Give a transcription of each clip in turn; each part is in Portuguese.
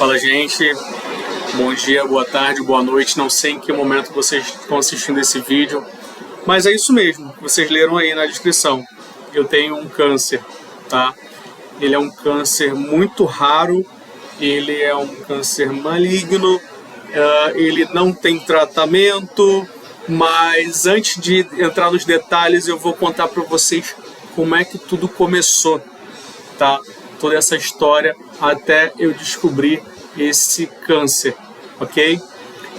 Fala, gente, bom dia, boa tarde, boa noite, não sei em que momento vocês estão assistindo esse vídeo, mas é isso mesmo, vocês leram aí na descrição. Eu tenho um câncer, tá? Ele é um câncer muito raro, ele é um câncer maligno, ele não tem tratamento, mas antes de entrar nos detalhes eu vou contar para vocês como é que tudo começou, tá? Toda essa história até eu descobrir esse câncer, ok?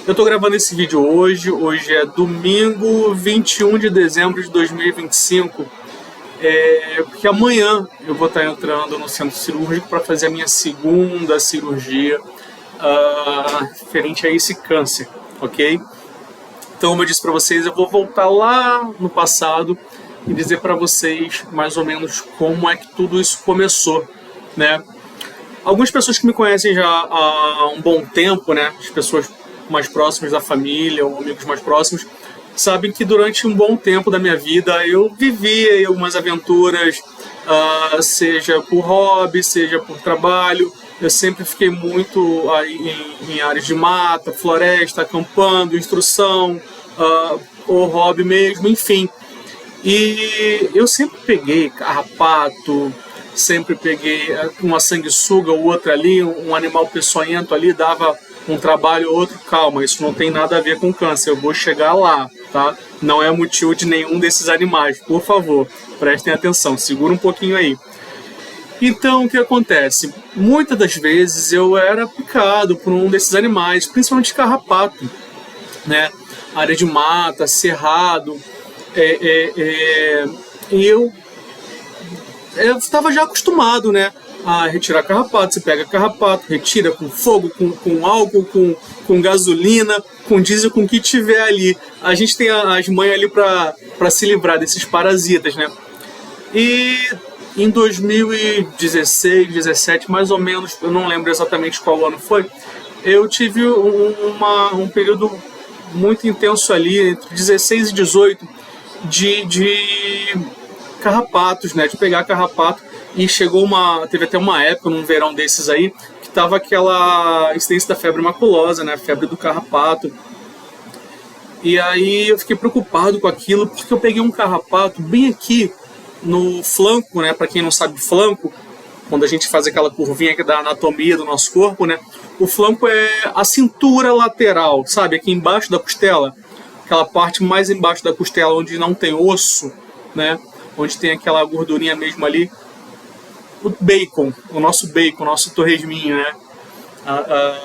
Eu tô gravando esse vídeo hoje é domingo 21 de dezembro de 2025, porque amanhã eu vou estar entrando no centro cirúrgico para fazer a minha segunda cirurgia referente a esse câncer, ok? Então, como eu disse para vocês, eu vou voltar lá no passado e dizer para vocês mais ou menos como é que tudo isso começou, né? Algumas pessoas que me conhecem já há um bom tempo, né, as pessoas mais próximas da família ou amigos mais próximos, sabem que durante um bom tempo da minha vida eu vivi algumas aventuras, seja por hobby, seja por trabalho. Eu sempre fiquei muito em áreas de mata, floresta, acampando, instrução, ou hobby mesmo, enfim. E eu sempre peguei carrapato, sempre peguei uma sanguessuga ou outra ali, um animal peçonhento ali, dava um trabalho ou outro. Calma, isso não tem nada a ver com câncer, eu vou chegar lá, tá? Não é motivo de nenhum desses animais, por favor, prestem atenção, segura um pouquinho aí. Então, o que acontece? Muitas das vezes eu era picado por um desses animais, principalmente carrapato, né? Área de mata, cerrado, e eu estava já acostumado, né, a retirar carrapato. Você pega carrapato, retira com fogo, com álcool, com gasolina, com diesel, com o que tiver ali. A gente tem as manhas ali para se livrar desses parasitas, né? E em 2016, 17, mais ou menos, eu não lembro exatamente qual ano foi, eu tive um período muito intenso ali, entre 16 e 18, de carrapatos, né, de pegar carrapato, e teve até uma época, num verão desses aí, que tava aquela incidência da febre maculosa, né, febre do carrapato, e aí eu fiquei preocupado com aquilo, porque eu peguei um carrapato bem aqui no flanco, né, para quem não sabe flanco, quando a gente faz aquela curvinha que dá a anatomia do nosso corpo, né, o flanco é a cintura lateral, sabe, aqui embaixo da costela, aquela parte mais embaixo da costela, onde não tem osso, né, onde tem aquela gordurinha mesmo ali, o bacon, o nosso torresminho, né?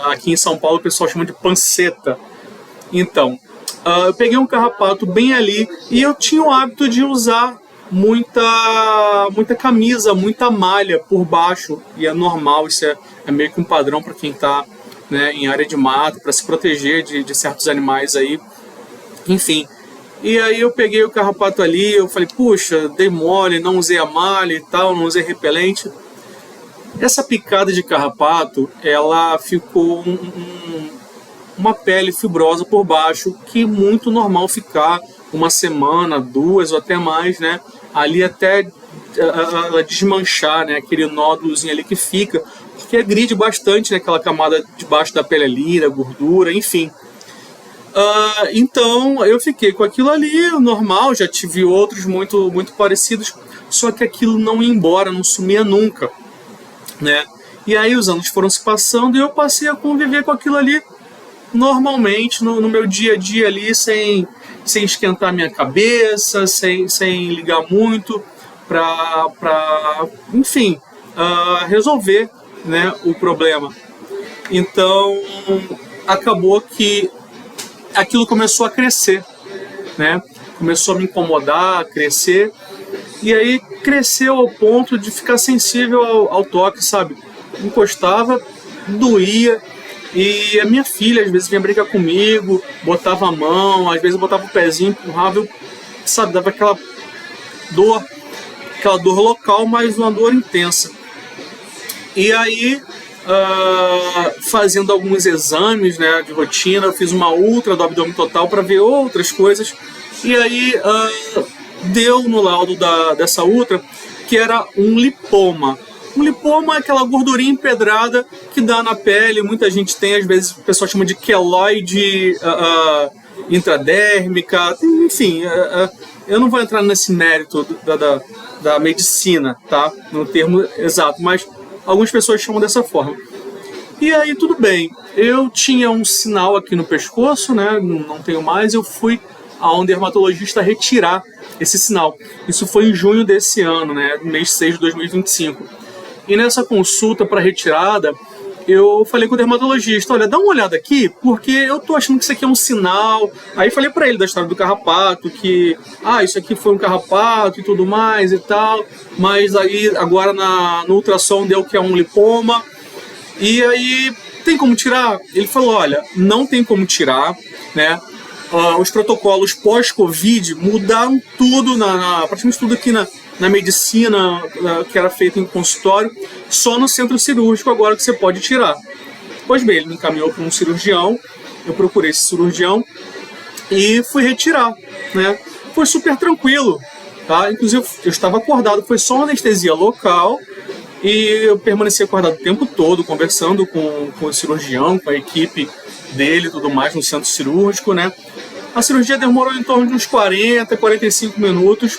Aqui em São Paulo o pessoal chama de panceta. Então, eu peguei um carrapato bem ali e eu tinha o hábito de usar muita camisa, muita malha por baixo, e é normal, isso é meio que um padrão para quem está, né, em área de mata, para se proteger de certos animais aí, enfim. E aí eu peguei o carrapato ali, eu falei, puxa, dei mole, não usei a malha e tal, não usei repelente. Essa picada de carrapato, ela ficou uma pele fibrosa por baixo, que é muito normal ficar uma semana, duas ou até mais, né? Ali até ela desmanchar, né? Aquele nódulozinho ali que fica, porque agride bastante, né? Aquela camada debaixo da pele ali, da gordura, enfim. Então eu fiquei com aquilo ali, normal, já tive outros muito parecidos, só que aquilo não ia embora, não sumia nunca, né? E aí os anos foram se passando e eu passei a conviver com aquilo ali normalmente, no meu dia a dia ali, sem esquentar minha cabeça, sem ligar muito enfim, resolver, né, o problema. Então acabou que aquilo começou a crescer, né? Começou a me incomodar, a crescer, e aí cresceu ao ponto de ficar sensível ao toque, sabe? Encostava, doía, e a minha filha às vezes vinha brincar comigo, botava a mão, às vezes eu botava o pezinho, empurrava, sabe, dava aquela dor local, mas uma dor intensa. E aí, fazendo alguns exames, né, de rotina, eu fiz uma ultra do abdômen total para ver outras coisas, e aí deu no laudo dessa ultra que era um lipoma. Um lipoma é aquela gordurinha empedrada que dá na pele, muita gente tem, às vezes o pessoal chama de queloide intradérmica, enfim, eu não vou entrar nesse mérito da medicina, tá? No termo exato, mas algumas pessoas chamam dessa forma. E aí tudo bem, eu tinha um sinal aqui no pescoço, né? Não tenho mais, eu fui a um dermatologista retirar esse sinal. Isso foi em junho desse ano, né? Mês 6 de 2025. E nessa consulta para retirada, eu falei com o dermatologista, olha, dá uma olhada aqui, porque eu tô achando que isso aqui é um sinal. Aí falei para ele da história do carrapato, que, isso aqui foi um carrapato e tudo mais e tal, mas aí agora no ultrassom deu que é um lipoma. E aí, tem como tirar? Ele falou, olha, não tem como tirar, né? Os protocolos pós-Covid mudaram tudo, praticamente tudo aqui na medicina que era feito em consultório, só no centro cirúrgico agora que você pode tirar. Pois bem, ele me encaminhou para um cirurgião, eu procurei esse cirurgião e fui retirar, né? Foi super tranquilo, tá? Inclusive eu estava acordado, foi só uma anestesia local e eu permaneci acordado o tempo todo, conversando com o cirurgião, com a equipe dele e tudo mais no centro cirúrgico, né? A cirurgia demorou em torno de uns 40, 45 minutos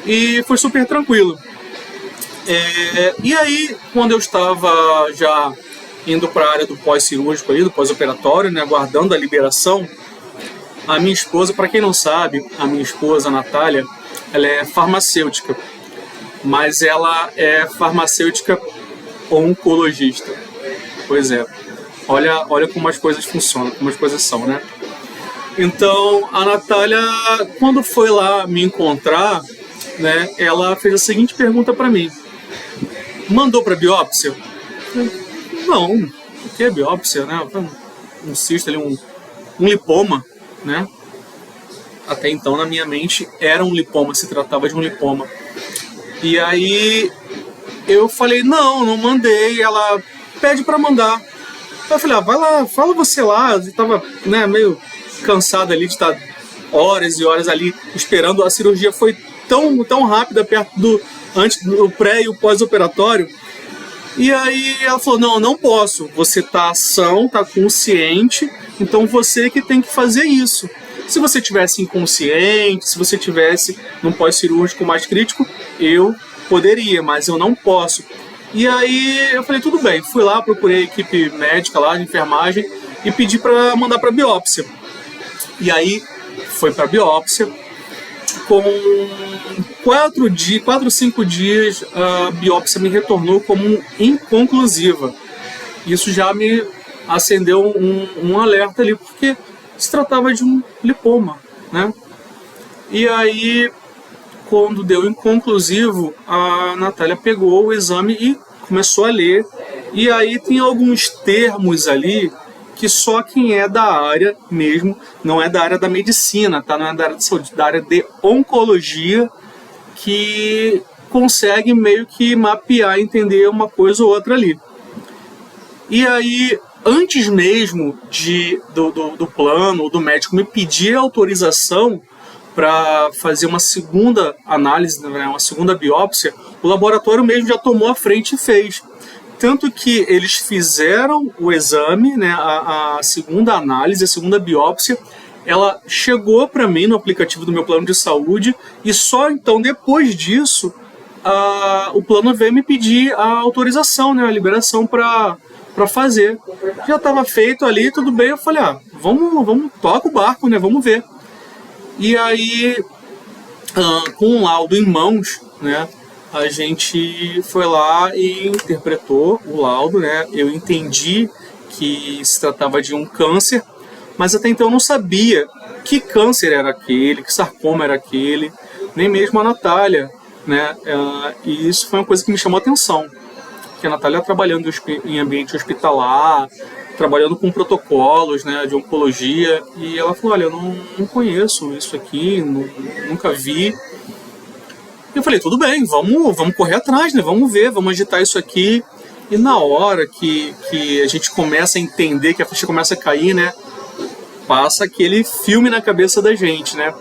e foi super tranquilo. E aí, quando eu estava já indo para a área do pós-cirúrgico, do pós-operatório, né, aguardando a liberação, a minha esposa, para quem não sabe, a minha esposa, a Natália, ela é farmacêutica, mas ela é farmacêutica oncologista. Pois é, olha como as coisas funcionam, como as coisas são, né? Então, a Natália, quando foi lá me encontrar, né, ela fez a seguinte pergunta para mim. Mandou para biópsia? Não, o que é biópsia, né? Um cisto ali, um lipoma, né? Até então, na minha mente, era um lipoma, se tratava de um lipoma. E aí, eu falei, não mandei. Ela pede para mandar. Eu falei, vai lá, fala você lá. Eu tava, né, meio cansado ali de estar horas e horas ali esperando. A cirurgia foi tão rápida perto antes do pré e o pós-operatório. E aí ela falou, não posso, você tá são, tá consciente, então você que tem que fazer isso. Se você tivesse inconsciente, se você tivesse num pós-cirúrgico mais crítico, eu poderia, mas eu não posso. E aí eu falei, tudo bem, fui lá, procurei a equipe médica lá de enfermagem e pedi para mandar para biópsia. E aí foi para biópsia. Com 4 ou 5 dias, a biópsia me retornou como inconclusiva. Isso já me acendeu um alerta ali, porque se tratava de um lipoma, né? E aí, quando deu inconclusivo, a Natália pegou o exame e começou a ler. E aí tem alguns termos ali que só quem é da área mesmo, não é da área da medicina, tá? Não é da área de saúde, da área de oncologia, que consegue meio que mapear, entender uma coisa ou outra ali. E aí, antes mesmo do plano, do médico me pedir autorização para fazer uma segunda análise, né, uma segunda biópsia, o laboratório mesmo já tomou a frente e fez. Tanto que eles fizeram o exame, né, a segunda análise, a segunda biópsia, ela chegou para mim no aplicativo do meu plano de saúde e só então depois disso o plano veio me pedir a autorização, né, a liberação para fazer. Já estava feito ali, tudo bem, eu falei, vamos, toca o barco, né, vamos ver. E aí, com o laudo em mãos, né, a gente foi lá e interpretou o laudo, né? Eu entendi que se tratava de um câncer, mas até então eu não sabia que câncer era aquele, que sarcoma era aquele, nem mesmo a Natália, né? E isso foi uma coisa que me chamou a atenção, que a Natália trabalhando em ambiente hospitalar, trabalhando com protocolos, né, de oncologia, e ela falou, olha, eu não conheço isso aqui, nunca vi. Eu falei, tudo bem, vamos correr atrás, né? Vamos ver, vamos agitar isso aqui. E na hora que a gente começa a entender, que a ficha começa a cair, né? Passa aquele filme na cabeça da gente, né?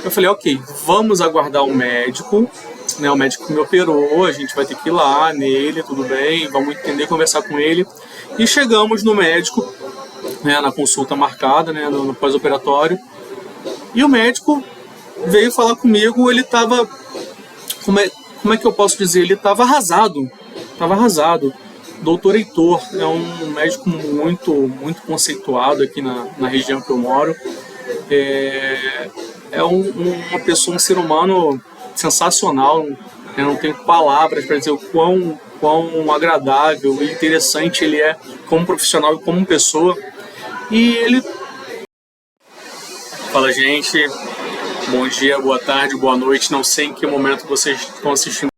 Eu falei, ok, vamos aguardar o médico né, o médico que me operou, a gente vai ter que ir lá nele, tudo bem, vamos entender, conversar com ele. E chegamos no médico, né, na consulta marcada, né, no pós-operatório, e o médico veio falar comigo, ele estava, como é que eu posso dizer, ele estava arrasado. Doutor Heitor é um médico muito conceituado aqui na região que eu moro. Uma pessoa, um ser humano sensacional. Eu não tenho palavras para dizer o quão agradável e interessante ele é como profissional e como pessoa. E ele fala, gente, bom dia, boa tarde, boa noite, não sei em que momento vocês estão assistindo.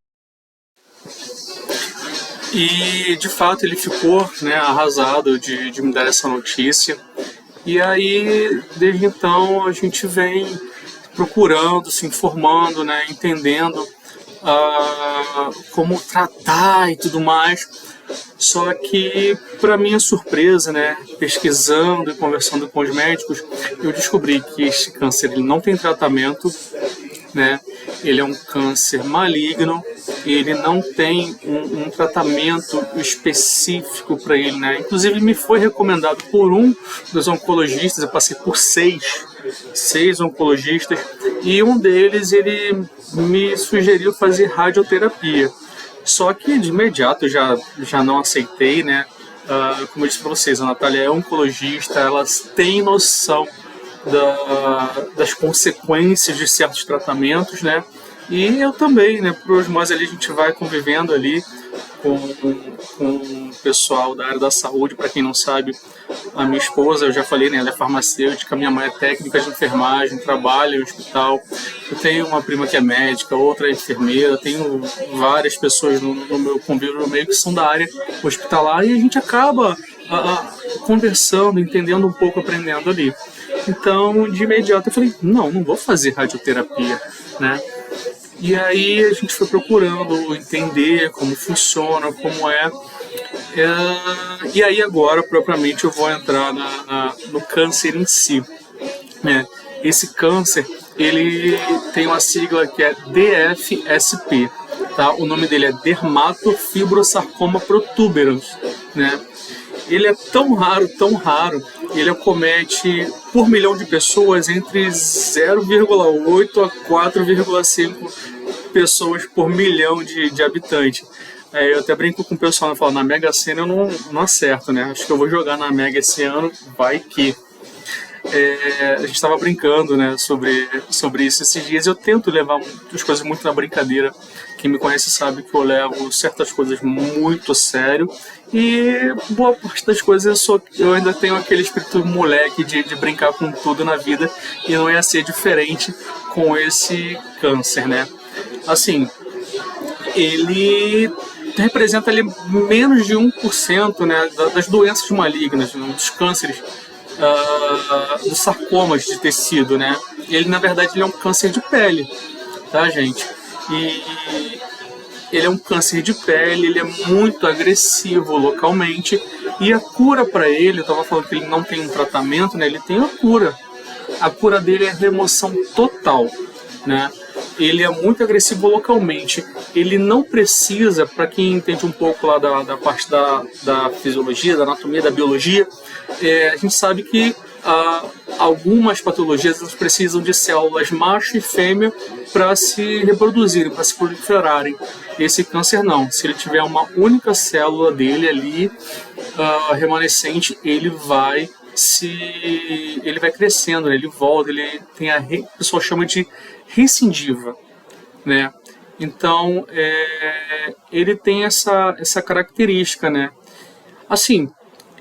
E de fato ele ficou, né, arrasado de me dar essa notícia. E aí, desde então, a gente vem procurando, se informando, né, entendendo como tratar e tudo mais. Só que, para minha surpresa, né, pesquisando e conversando com os médicos, eu descobri que este câncer ele não tem tratamento, né? Ele é um câncer maligno e ele não tem um tratamento específico para ele, né? Inclusive me foi recomendado por um dos oncologistas, eu passei por seis oncologistas, e um deles ele me sugeriu fazer radioterapia. Só que de imediato eu já não aceitei, né? Como eu disse para vocês, a Natália é oncologista, elas têm noção das consequências de certos tratamentos, né? E eu também, né? Por mais ali a gente vai convivendo ali com o pessoal da área da saúde. Para quem não sabe, a minha esposa, eu já falei, né? Ela é farmacêutica, minha mãe é técnica de enfermagem, trabalha em hospital. Eu tenho uma prima que é médica, outra é enfermeira, tenho várias pessoas no meu convívio no meio que são da área hospitalar, e a gente acaba conversando, entendendo um pouco, aprendendo ali. Então, de imediato, eu falei, não vou fazer radioterapia, né? E aí a gente foi procurando entender como funciona, como é. E aí agora, propriamente, eu vou entrar no câncer em si, né? Esse câncer, ele tem uma sigla que é DFSP, tá? O nome dele é Dermatofibrosarcoma protuberans, né? Ele é tão raro, ele acomete por milhão de pessoas entre 0,8 a 4,5 pessoas por milhão de habitantes. Eu até brinco com o pessoal, falo, na Mega Sena eu não acerto, né? Acho que eu vou jogar na Mega esse ano, vai que. A gente estava brincando, né, sobre isso esses dias. Eu tento levar as coisas muito na brincadeira. Quem me conhece sabe que eu levo certas coisas muito a sério, e boa parte das coisas eu ainda tenho aquele espírito moleque de brincar com tudo na vida, e não ia ser diferente com esse câncer, né? Assim, ele representa ali menos de 1%, né, das doenças malignas, dos cânceres, dos sarcomas de tecido, né? Ele, na verdade, ele é um câncer de pele, tá, gente? E ele é um câncer de pele, ele é muito agressivo localmente, e a cura para ele, eu estava falando que ele não tem um tratamento, né? Ele tem uma cura. A cura dele é remoção total, né? Ele é muito agressivo localmente. Ele não precisa, para quem entende um pouco lá da parte da fisiologia, da anatomia, da biologia, a gente sabe que algumas patologias elas precisam de células macho e fêmea para se reproduzirem, para se proliferarem. Esse câncer não. Se ele tiver uma única célula dele ali, remanescente, ele vai crescendo, né? Ele volta, ele tem o pessoal chama de recidiva, né? Então, ele tem essa característica, né? Assim,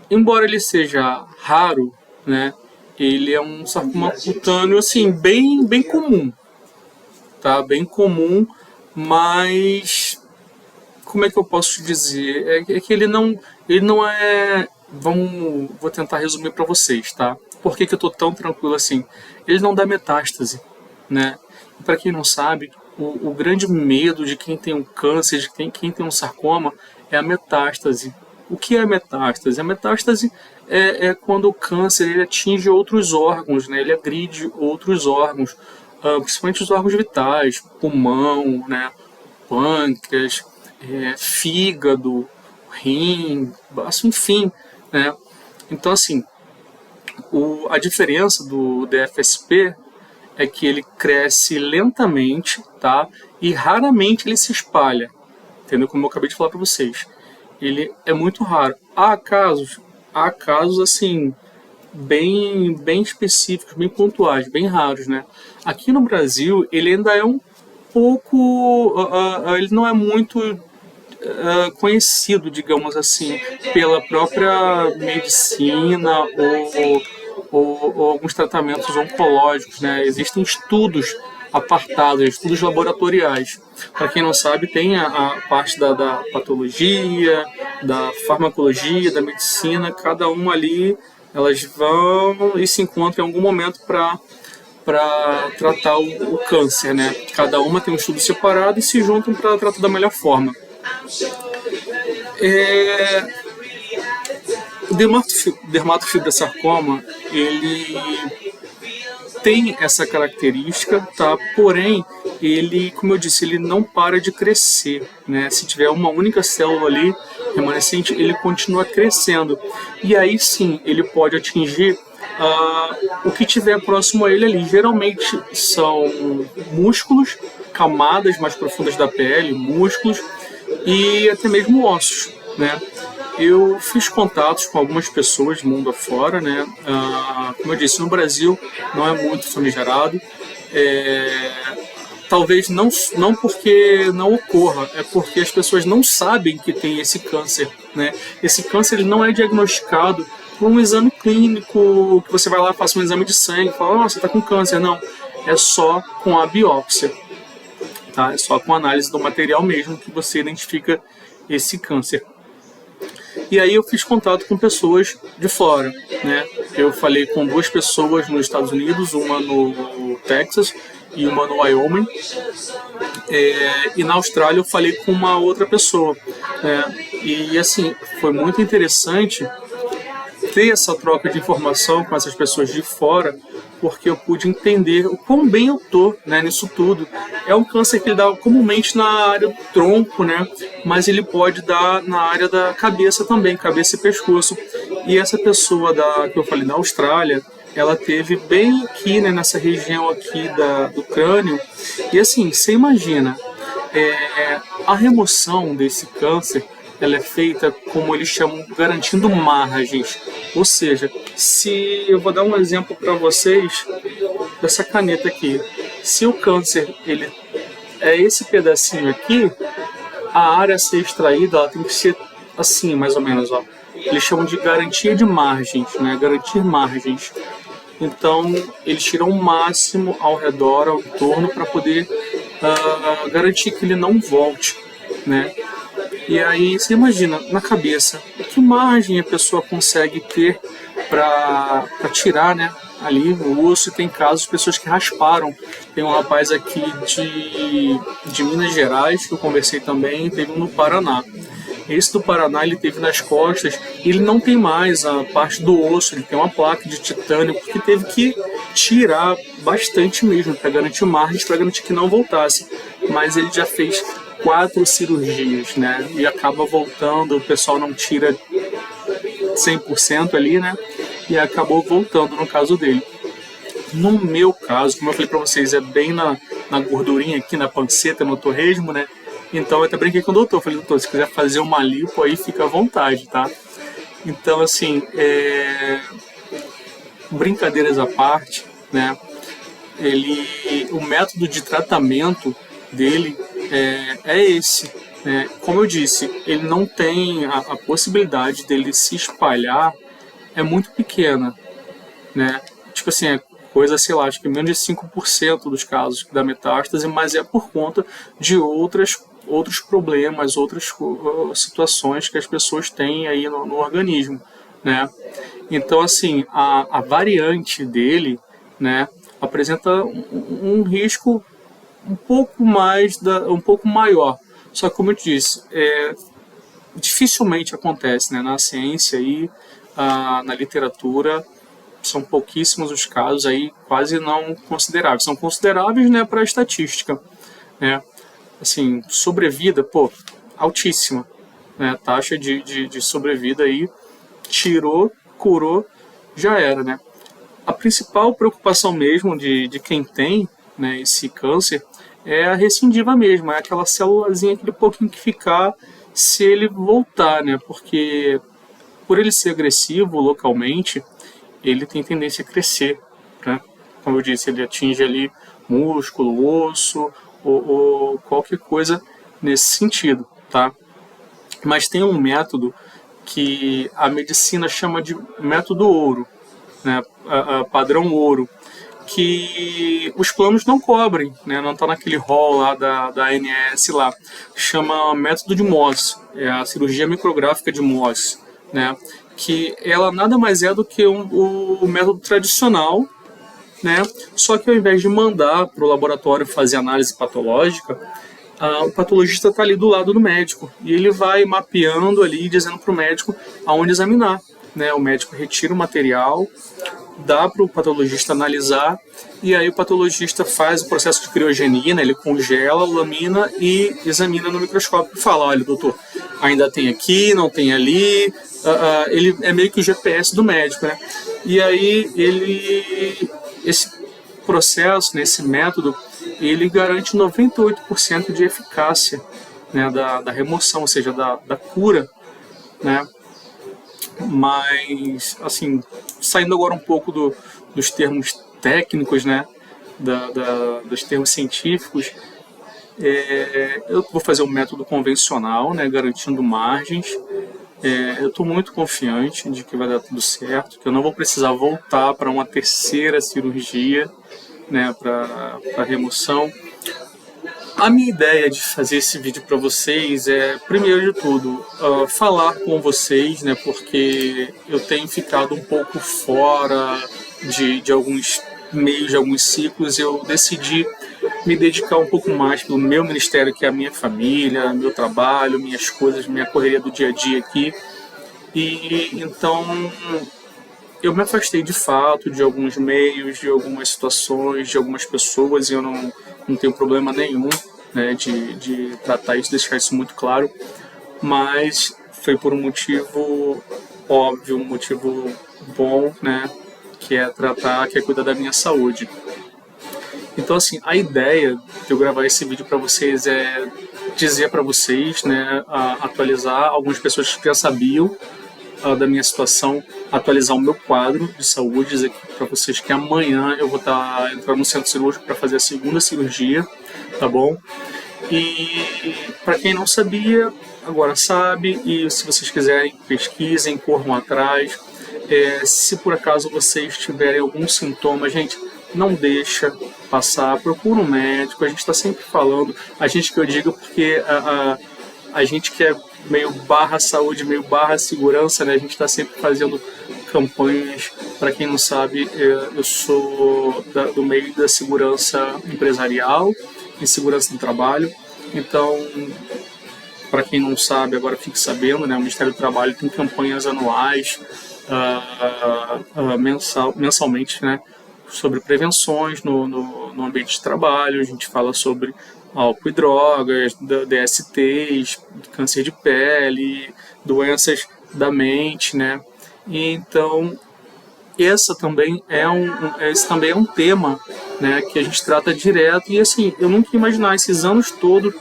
embora ele seja raro, né? Ele é um sarcoma cutâneo, assim, bem comum, tá? Bem comum, mas como é que eu posso dizer? É que ele não é. Vou tentar resumir para vocês, tá? Por que eu tô tão tranquilo assim? Ele não dá metástase, né? Para quem não sabe, o grande medo de quem tem um câncer, de quem tem um sarcoma, é a metástase. O que é a metástase? A metástase é quando o câncer ele atinge outros órgãos, né? Ele agride outros órgãos, principalmente os órgãos vitais, pulmão, né? pâncreas, fígado, rim, baço, enfim, né? Então, assim, a diferença do DFSP é que ele cresce lentamente, tá? E raramente ele se espalha, entendeu? Como eu acabei de falar para vocês. Ele é muito raro. Há casos assim, bem específicos, bem pontuais, bem raros, né? Aqui no Brasil, ele ainda é um pouco... ele não é muito conhecido, digamos assim, pela própria medicina ou alguns tratamentos oncológicos, né? Existem estudos apartados, estudos laboratoriais. Para quem não sabe, tem a parte da patologia, da farmacologia, da medicina, cada uma ali, elas vão e se encontram em algum momento para tratar o câncer, né? Cada uma tem um estudo separado e se juntam para tratar da melhor forma. O dermatofibrosarcoma, ele tem essa característica, tá? Porém, ele, como eu disse, ele não para de crescer, né? Se tiver uma única célula ali remanescente, ele continua crescendo. E aí sim, ele pode atingir o que tiver próximo a ele ali. Geralmente são músculos, camadas mais profundas da pele, músculos e até mesmo ossos, né? Eu fiz contatos com algumas pessoas do mundo afora, né? Como eu disse, no Brasil não é muito famigerado. Talvez não porque não ocorra, é porque as pessoas não sabem que tem esse câncer, né? Esse câncer ele não é diagnosticado por um exame clínico, que você vai lá, faça um exame de sangue, fala, você está com câncer. Não, é só com a biópsia, tá? É só com a análise do material mesmo que você identifica esse câncer. E aí eu fiz contato com pessoas de fora, né? Eu falei com 2 pessoas nos Estados Unidos, uma no Texas e uma no Wyoming. E na Austrália eu falei com uma outra pessoa. E assim, foi muito interessante ter essa troca de informação com essas pessoas de fora, porque eu pude entender o quão bem eu tô, né, nisso tudo. É um câncer que ele dá comumente na área do tronco, né, mas ele pode dar na área da cabeça também, cabeça e pescoço. E essa pessoa que eu falei na Austrália, ela teve bem aqui, né, nessa região aqui do crânio. E assim, você imagina, a remoção desse câncer, ela é feita, como eles chamam, garantindo margens. Ou seja, se eu vou dar um exemplo para vocês dessa caneta aqui. Se o câncer ele é esse pedacinho aqui, a área a ser extraída ela tem que ser assim, mais ou menos. Ó. Eles chamam de garantia de margens, né? Garantir margens. Então, eles tiram o máximo ao redor, ao entorno, para poder garantir que ele não volte, né? E aí, você imagina, na cabeça, que margem a pessoa consegue ter para tirar, né, ali o osso? E tem casos de pessoas que rasparam. Tem um rapaz aqui de Minas Gerais, que eu conversei também, teve um no Paraná. Esse do Paraná ele teve nas costas, e ele não tem mais a parte do osso, ele tem uma placa de titânio, porque teve que tirar bastante mesmo, para garantir margens, para garantir que não voltasse. Mas ele já fez 4 cirurgias, né? E acaba voltando, o pessoal não tira 100% ali, né? E acabou voltando no caso dele. No meu caso, como eu falei para vocês, é bem na gordurinha aqui, na panceta, no torresmo, né? Então eu até brinquei com o doutor, falei, doutor, se quiser fazer uma lipo aí, fica à vontade, tá? Então, assim, brincadeiras à parte, né? O método de tratamento dele é esse. Né? Como eu disse, ele não tem a possibilidade dele se espalhar, é muito pequena, né? Tipo assim, é coisa, sei lá, acho que menos de 5% dos casos da metástase, mas é por conta de outros problemas, outras situações que as pessoas têm aí no organismo, né? Então, assim, a variante dele, né, apresenta um risco um pouco maior. Só que, como eu disse, dificilmente acontece, né? Na ciência e na literatura são pouquíssimos os casos aí, quase não consideráveis. São consideráveis, né, para a estatística, né? assim, sobrevida, pô, altíssima, né? Taxa de sobrevida aí, tirou, curou, já era, né? A principal preocupação mesmo de quem tem, né, esse câncer é a recidiva mesmo, é aquela célulazinha, aquele pouquinho que ficar se ele voltar, né? Porque por ele ser agressivo localmente, ele tem tendência a crescer, né? Como eu disse, ele atinge ali músculo, osso ou qualquer coisa nesse sentido, tá? Mas tem um método que a medicina chama de método ouro, né? Padrão ouro, que os planos não cobrem, né? Não está naquele rol lá da ANS lá. Chama método de Mohs, é a cirurgia micrográfica de Mohs, né? Que ela nada mais é do que o método tradicional, né? Só que ao invés de mandar para o laboratório fazer análise patológica, o patologista está ali do lado do médico e ele vai mapeando ali, dizendo para o médico aonde examinar, né? O médico retira o material, dá para o patologista analisar e aí o patologista faz o processo de criogenia, né? Ele congela, lamina e examina no microscópio e fala, olha, doutor, ainda tem aqui, não tem ali. Ele é meio que o GPS do médico, né? E aí esse processo, né, esse método, ele garante 98% de eficácia, né, da remoção, ou seja, da cura, né? Mas, assim, saindo agora um pouco dos termos técnicos, né, dos termos científicos, eu vou fazer um método convencional, né, garantindo margens. Eu estou muito confiante de que vai dar tudo certo, que eu não vou precisar voltar para uma terceira cirurgia, né, para remoção. A minha ideia de fazer esse vídeo para vocês é, primeiro de tudo, falar com vocês, né, porque eu tenho ficado um pouco fora de alguns meios, de alguns ciclos. Eu decidi me dedicar um pouco mais pelo meu ministério, que é a minha família, meu trabalho, minhas coisas, minha correria do dia a dia aqui. E então eu me afastei de fato de alguns meios, de algumas situações, de algumas pessoas, e eu não tenho problema nenhum, né, de tratar isso, deixar isso muito claro, mas foi por um motivo óbvio, um motivo bom, né, que é tratar, que é cuidar da minha saúde. Então, assim, a ideia de eu gravar esse vídeo para vocês é dizer para vocês, né, atualizar algumas pessoas que já sabiam da minha situação, atualizar o meu quadro de saúde, dizer para vocês que amanhã eu vou estar entrando no centro cirúrgico para fazer a segunda cirurgia, tá bom? E para quem não sabia, agora sabe, e se vocês quiserem, pesquisem, corram atrás. Se por acaso vocês tiverem algum sintoma, gente, não deixa passar, procura um médico. A gente está sempre falando, a gente que eu digo porque a gente que é meio barra saúde, meio barra segurança, né? A gente está sempre fazendo campanhas. Para quem não sabe, eu sou do meio da segurança empresarial e segurança do trabalho. Então, para quem não sabe, agora fique sabendo, né? O Ministério do Trabalho tem campanhas anuais, mensalmente, né? Sobre prevenções no ambiente de trabalho. A gente fala sobre álcool e drogas, DSTs, câncer de pele, doenças da mente, né? E então esse também é um tema, né, que a gente trata direto. E assim, eu nunca ia imaginar esses anos todos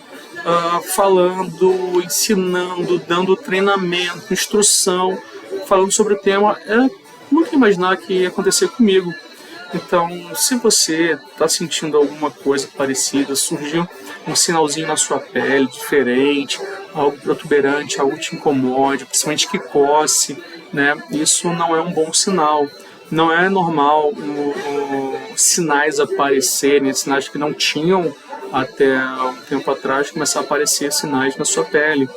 falando, ensinando, dando treinamento, instrução, falando sobre o tema. Eu nunca ia imaginar que ia acontecer comigo. Então, se você está sentindo alguma coisa parecida, surgiu um sinalzinho na sua pele diferente, algo protuberante, algo te incomode, principalmente que coce, né? Isso não é um bom sinal. Não é normal sinais aparecerem, sinais que não tinham até um tempo atrás, começar a aparecer sinais na sua pele.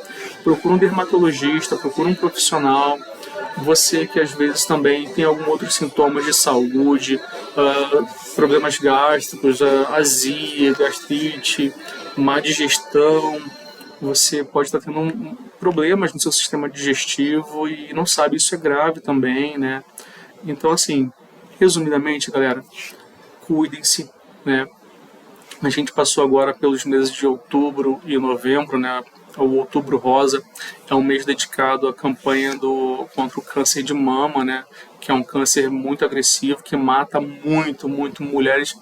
Procura um dermatologista, procura um profissional. Você que às vezes também tem algum outro sintomas de saúde, problemas gástricos, azia, gastrite, má digestão, você pode estar tendo problemas no seu sistema digestivo e não sabe, isso é grave também, né? Então, assim, resumidamente, galera, cuidem-se, né? A gente passou agora pelos meses de outubro e novembro, né? O Outubro Rosa é um mês dedicado à campanha contra o câncer de mama, né? Que é um câncer muito agressivo, que mata muito mulheres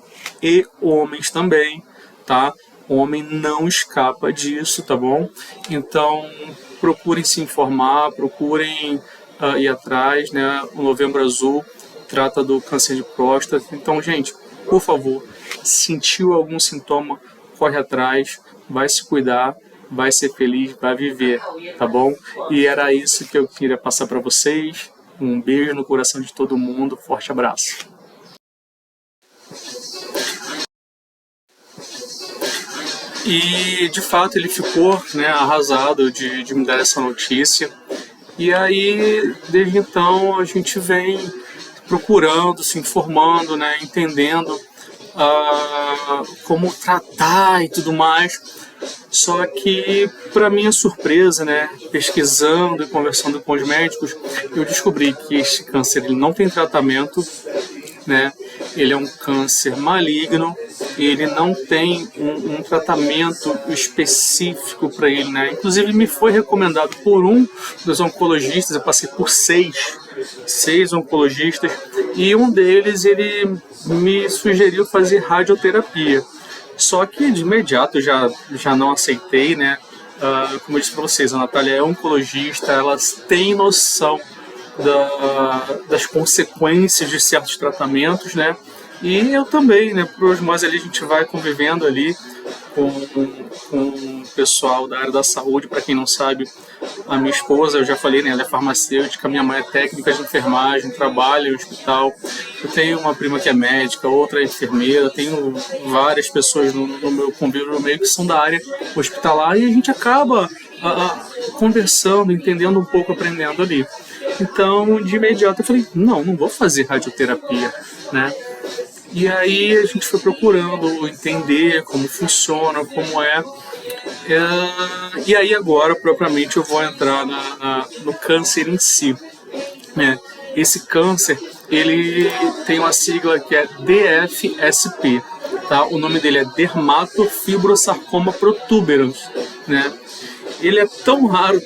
e homens também, tá? O homem não escapa disso, tá bom? Então, procurem se informar, procurem ir atrás, né? O Novembro Azul trata do câncer de próstata. Então, gente, por favor, sentiu algum sintoma, corre atrás, vai se cuidar, vai ser feliz, vai viver, tá bom? E era isso que eu queria passar para vocês. Um beijo no coração de todo mundo, forte abraço. E de fato ele ficou, né, arrasado de me dar essa notícia. E aí, desde então, a gente vem procurando, se informando, né, entendendo como tratar e tudo mais. Só que, para minha surpresa, né, pesquisando e conversando com os médicos, eu descobri que este câncer ele não tem tratamento, né? Ele é um câncer maligno e ele não tem um tratamento específico para ele, né? Inclusive me foi recomendado por um dos oncologistas, eu passei por seis oncologistas, e um deles ele me sugeriu fazer radioterapia. Só que de imediato eu já não aceitei, né? Como eu disse para vocês, a Natália é oncologista, elas têm noção das consequências de certos tratamentos, né? E eu também, né? Por osmose ali a gente vai convivendo ali com o pessoal da área da saúde. Para quem não sabe, a minha esposa, eu já falei, né? Ela é farmacêutica, minha mãe é técnica de enfermagem, trabalha em hospital. Eu tenho uma prima que é médica, outra é enfermeira, tenho várias pessoas no meu convívio no meio que são da área hospitalar e a gente acaba conversando, entendendo um pouco, aprendendo ali. Então, de imediato eu falei, não vou fazer radioterapia, né? E aí a gente foi procurando entender como funciona, como é. E aí agora, propriamente, eu vou entrar no câncer em si, né? Esse câncer, ele tem uma sigla que é DFSP, tá? O nome dele é Dermatofibrosarcoma protuberans, né? Ele é tão raro,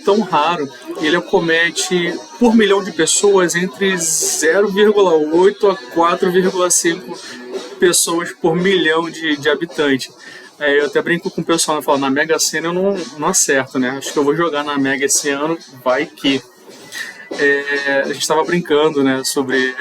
ele acomete por milhão de pessoas entre 0,8 a 4,5 pessoas por milhão de habitantes. Eu até brinco com o pessoal, eu falo, na Mega Sena eu não acerto, né? Acho que eu vou jogar na Mega esse ano, vai que. A gente estava brincando, né, sobre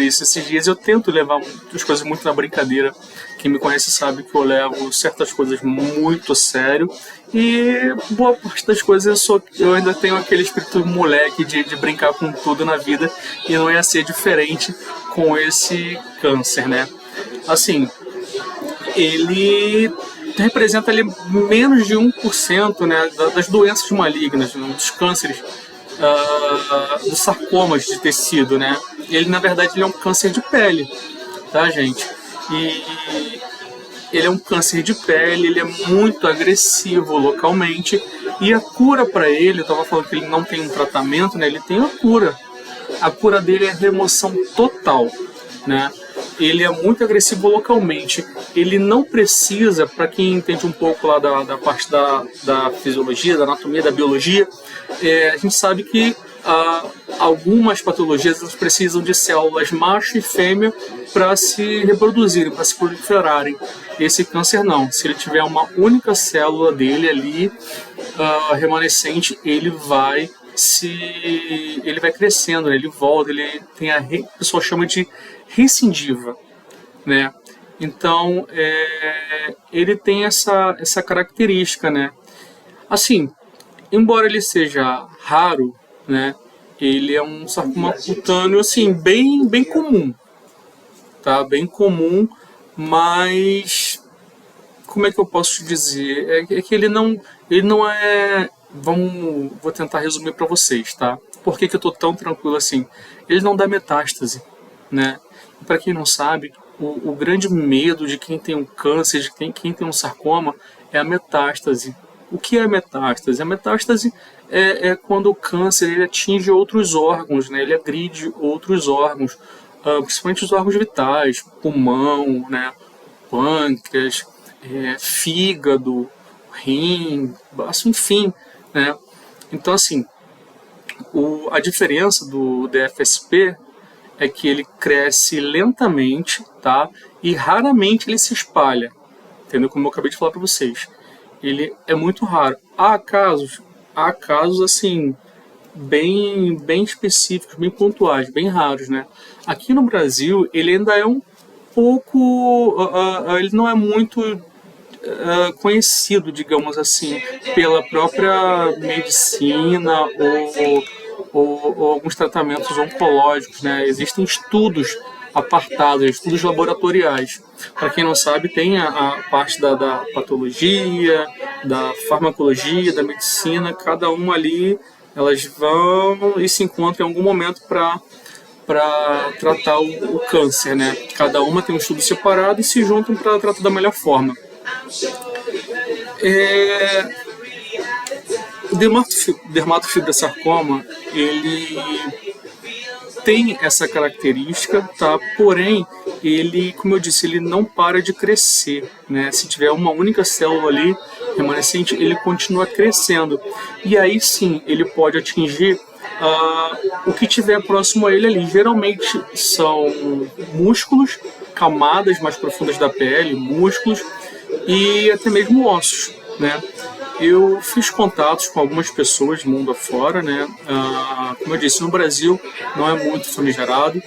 isso esses dias. Eu tento levar as coisas muito na brincadeira. Quem me conhece sabe que eu levo certas coisas muito a sério e boa parte das coisas eu ainda tenho aquele espírito moleque de brincar com tudo na vida, e não ia ser diferente com esse câncer, né? Assim, ele representa ali menos de 1%, né, das doenças malignas, dos cânceres, dos sarcomas de tecido, né? Ele, na verdade, ele é um câncer de pele, tá, gente? E ele é um câncer de pele, ele é muito agressivo localmente, e a cura para ele, eu estava falando que ele não tem um tratamento, né? Ele tem a cura. A cura dele é remoção total, né? Ele é muito agressivo localmente. Ele não precisa, para quem entende um pouco lá da parte da fisiologia, da anatomia, da biologia, a gente sabe que algumas patologias elas precisam de células macho e fêmea para se reproduzirem, para se proliferarem. Esse câncer não. Se ele tiver uma única célula dele ali, remanescente, ele vai crescendo, né? Ele volta, ele tem o pessoal chama de recidiva, né? Então, ele tem essa característica, né? Assim, embora ele seja raro, né? Ele é um sarcoma cutâneo, assim, bem comum, tá? Bem comum, mas como é que eu posso te dizer? É que ele não é. Vou tentar resumir para vocês, tá? Por que eu tô tão tranquilo assim? Ele não dá metástase, né? Para quem não sabe, o grande medo de quem tem um câncer, de quem tem um sarcoma, é a metástase. O que é a metástase? A metástase é quando o câncer ele atinge outros órgãos, né? Ele agride outros órgãos, principalmente os órgãos vitais, pulmão, né? Pâncreas, fígado, rim, baço, enfim, né? Então, assim, a diferença do DFSP é que ele cresce lentamente, tá? E raramente ele se espalha, entendeu? Como eu acabei de falar para vocês. Ele é muito raro. Há casos assim, bem específicos, bem pontuais, bem raros, né? Aqui no Brasil, ele ainda é um pouco... ele não é muito conhecido, digamos assim, pela própria medicina ou alguns tratamentos oncológicos, né? Existem estudos apartados, estudos laboratoriais. Para quem não sabe, tem a parte da patologia, da farmacologia, da medicina, cada uma ali, elas vão e se encontram em algum momento para tratar o câncer, né? Cada uma tem um estudo separado e se juntam para tratar da melhor forma. O dermatofibrosarcoma, ele tem essa característica, tá? Porém, ele, como eu disse, ele não para de crescer, né? Se tiver uma única célula ali remanescente, ele continua crescendo. E aí sim, ele pode atingir o que tiver próximo a ele ali. Geralmente são músculos, camadas mais profundas da pele, músculos e até mesmo ossos, né? Eu fiz contatos com algumas pessoas do mundo afora, né? Como eu disse, no Brasil não é muito famigerado.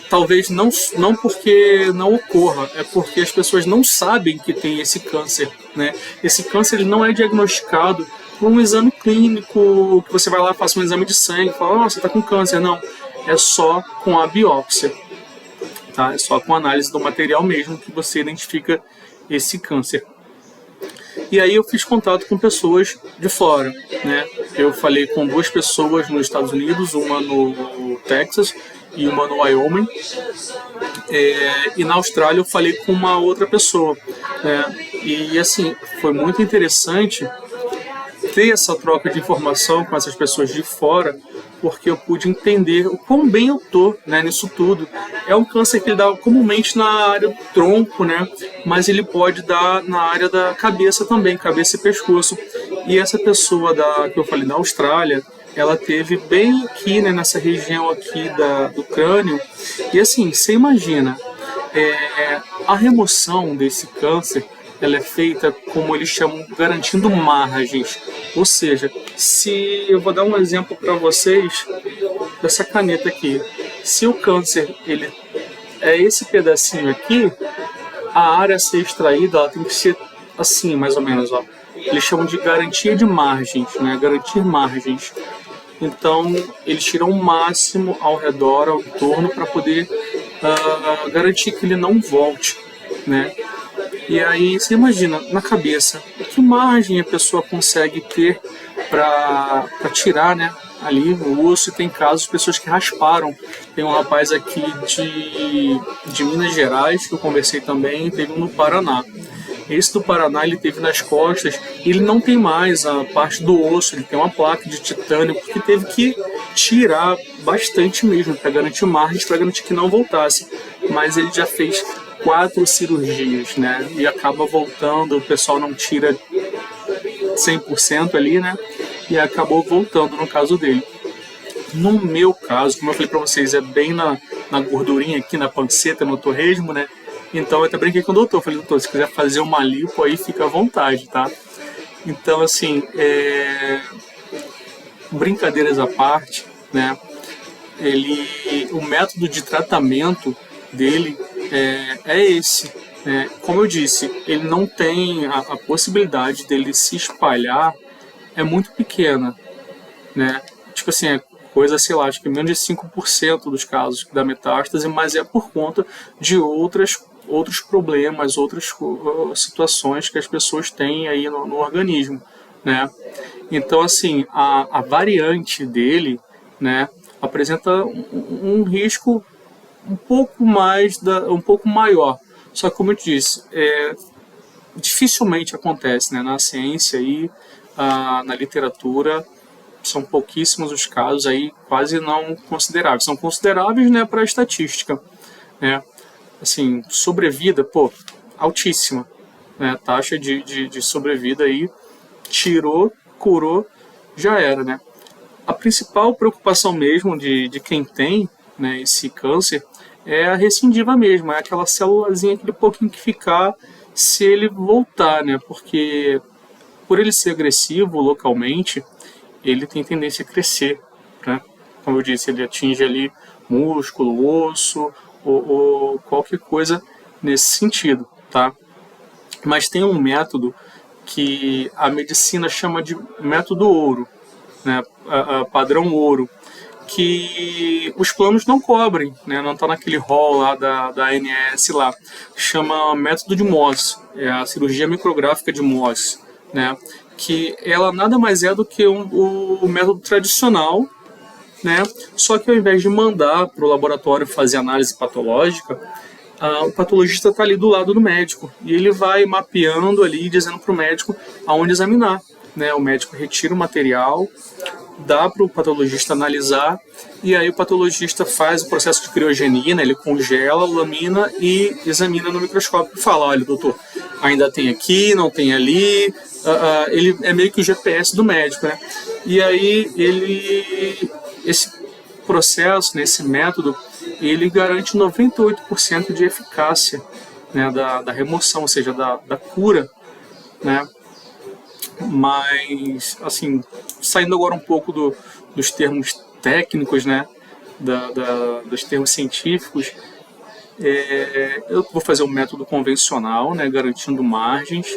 Talvez não porque não ocorra, é porque as pessoas não sabem que tem esse câncer, né? Esse câncer ele não é diagnosticado por um exame clínico, que você vai lá, faça um exame de sangue, fala, você está com câncer. Não, é só com a biópsia, tá? É só com a análise do material mesmo que você identifica esse câncer. E aí eu fiz contato com pessoas de fora, né? Eu falei com 2 pessoas nos Estados Unidos, uma no Texas e uma no Wyoming. E na Austrália eu falei com uma outra pessoa, né? E assim, foi muito interessante ter essa troca de informação com essas pessoas de fora, porque eu pude entender o quão bem eu tô, né, nisso tudo. É um câncer que ele dá comumente na área do tronco, né, mas ele pode dar na área da cabeça também, cabeça e pescoço. E essa pessoa que eu falei da Austrália, ela teve bem aqui, né, nessa região aqui do crânio. E assim, você imagina, a remoção desse câncer, ela é feita, como eles chamam, garantindo margens. Ou seja, se eu vou dar um exemplo para vocês dessa caneta aqui. Se o câncer ele é esse pedacinho aqui, a área a ser extraída ela tem que ser assim, mais ou menos. Ó. Eles chamam de garantia de margens, né? Garantir margens. Então, eles tiram o máximo ao redor, ao entorno, para poder garantir que ele não volte, né? E aí você imagina, na cabeça, que margem a pessoa consegue ter para tirar, né, ali o osso. E tem casos de pessoas que rasparam. Tem um rapaz aqui de Minas Gerais, que eu conversei também, teve um no Paraná. Esse do Paraná ele teve nas costas, e ele não tem mais a parte do osso, ele tem uma placa de titânio, porque teve que tirar bastante mesmo, para garantir margens, para garantir que não voltasse. Mas ele já fez 4 cirurgias, né? E acaba voltando, o pessoal não tira 100% ali, né? E acabou voltando no caso dele. No meu caso, como eu falei pra vocês, é bem na gordurinha aqui, na panceta, no torresmo, né? Então eu até brinquei com o doutor, falei, doutor, se quiser fazer uma lipo aí, fica à vontade, tá? Então, assim, brincadeiras à parte, né? O método de tratamento dele é esse. Como eu disse, ele não tem a possibilidade dele se espalhar, é muito pequena, né? Tipo assim, é coisa, sei lá, acho que menos de 5% dos casos da metástase, mas é por conta de outros problemas, outras situações que as pessoas têm aí no organismo, né? Então, assim, a variante dele, né, apresenta um risco um pouco maior. Só que, como eu disse, dificilmente acontece, né? Na ciência e na literatura são pouquíssimos os casos aí, quase não consideráveis. São consideráveis, né, para a estatística, né? Assim, sobrevida, pô, altíssima, né? Taxa de sobrevida aí, tirou, curou, já era, né? A principal preocupação mesmo de quem tem, né, esse câncer é a recidiva mesmo, é aquela célulazinha, aquele pouquinho que ficar se ele voltar, né? Porque por ele ser agressivo localmente, ele tem tendência a crescer, né? Como eu disse, ele atinge ali músculo, osso ou qualquer coisa nesse sentido, tá? Mas tem um método que a medicina chama de método ouro, né? Padrão ouro, que os planos não cobrem, né? Não está naquele rol lá da ANS lá. Chama método de Mohs, é a cirurgia micrográfica de Mohs, né? Que ela nada mais é do que o método tradicional, né? Só que ao invés de mandar para o laboratório fazer análise patológica, o patologista está ali do lado do médico e ele vai mapeando ali, dizendo para o médico aonde examinar, né? O médico retira o material, dá para o patologista analisar e aí o patologista faz o processo de criogenia, né? Ele congela, lamina e examina no microscópio e fala, olha, doutor, ainda tem aqui, não tem ali. Ele é meio que o GPS do médico, né? E aí esse processo, nesse método, ele garante 98% de eficácia, né, da remoção, ou seja, da cura, né? Mas, assim, saindo agora um pouco dos termos técnicos, né, dos termos científicos, eu vou fazer um método convencional, né, garantindo margens.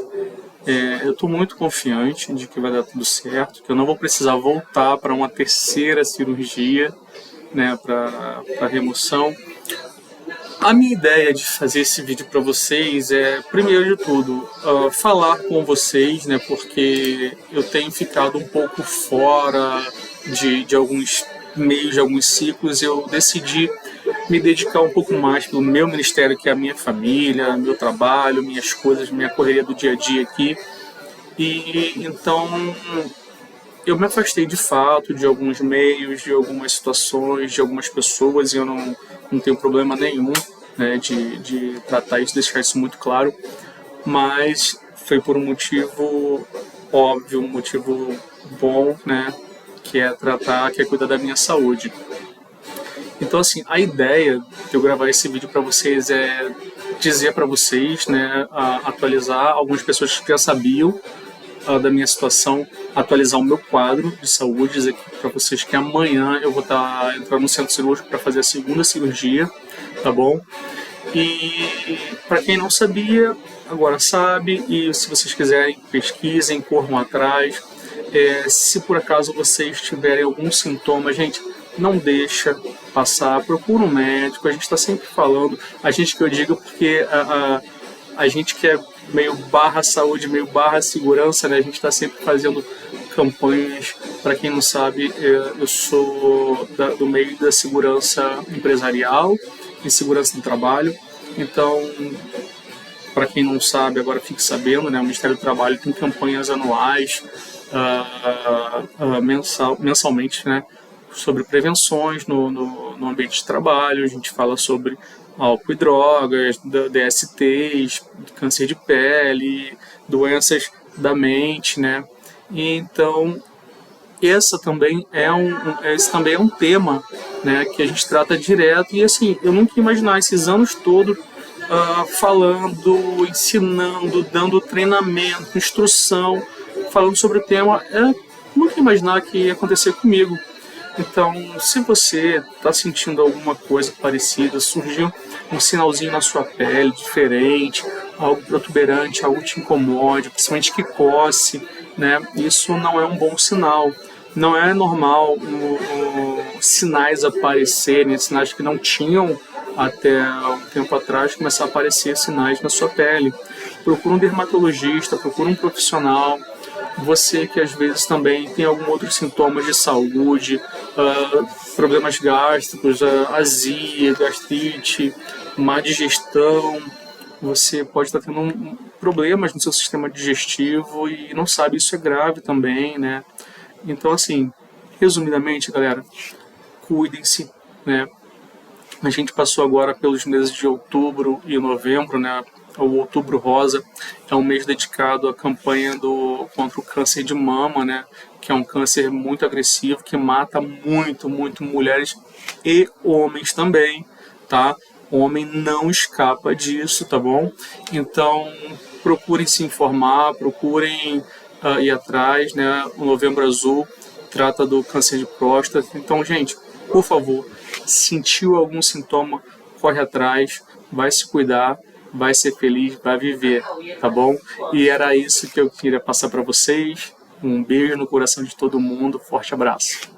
Eu estou muito confiante de que vai dar tudo certo, que eu não vou precisar voltar para uma terceira cirurgia, né, para remoção. A minha ideia de fazer esse vídeo para vocês é, primeiro de tudo, falar com vocês, né, porque eu tenho ficado um pouco fora de alguns meios, de alguns ciclos. Eu decidi me dedicar um pouco mais pelo meu ministério, que é a minha família, meu trabalho, minhas coisas, minha correria do dia a dia aqui. E então eu me afastei de fato de alguns meios, de algumas situações, de algumas pessoas, e eu não tenho problema nenhum, né, de tratar isso, deixar isso muito claro, mas foi por um motivo óbvio, um motivo bom, né, que é tratar, que é cuidar da minha saúde. Então, assim, a ideia de eu gravar esse vídeo para vocês é dizer para vocês, né, atualizar algumas pessoas que já sabiam da minha situação, atualizar o meu quadro de saúde, dizer para vocês que amanhã eu vou estar entrando no centro cirúrgico para fazer a segunda cirurgia, tá bom? E para quem não sabia, agora sabe, e se vocês quiserem, pesquisem, corram atrás. Se por acaso vocês tiverem algum sintoma, gente, não deixa passar, procura um médico. A gente está sempre falando, a gente que eu digo porque a gente que é meio barra saúde, meio barra segurança, né? A gente está sempre fazendo campanhas. Para quem não sabe, eu sou do meio da segurança empresarial e segurança do trabalho. Então, para quem não sabe, agora fique sabendo, né? O Ministério do Trabalho tem campanhas anuais, mensalmente, né? Sobre prevenções no ambiente de trabalho. A gente fala sobre álcool e drogas, DSTs, câncer de pele, doenças da mente, né? E então esse também é um tema, né, que a gente trata direto. E assim, eu nunca ia imaginar esses anos todos falando, ensinando, dando treinamento, instrução, falando sobre o tema. Eu nunca ia imaginar que ia acontecer comigo. Então, se você está sentindo alguma coisa parecida, surgiu um sinalzinho na sua pele diferente, algo protuberante, algo te incomode, principalmente que coce, né? Isso não é um bom sinal. Não é normal sinais aparecerem, sinais que não tinham até um tempo atrás, começar a aparecer sinais na sua pele. Procura um dermatologista, procura um profissional. Você que às vezes também tem algum outro sintomas de saúde, problemas gástricos, azia, gastrite, má digestão, você pode estar tendo problemas no seu sistema digestivo e não sabe, isso é grave também, né? Então, assim, resumidamente, galera, cuidem-se, né? A gente passou agora pelos meses de outubro e novembro, né? o Outubro Rosa, é um mês dedicado à campanha contra o câncer de mama, né? Que é um câncer muito agressivo, que mata muito mulheres e homens também, tá? O homem não escapa disso, tá bom? Então, procurem se informar, procurem ir atrás, né? O Novembro Azul trata do câncer de próstata. Então, gente, por favor, sentiu algum sintoma, corre atrás, vai se cuidar, vai ser feliz, vai viver, tá bom? E era isso que eu queria passar para vocês. Um beijo no coração de todo mundo, forte abraço.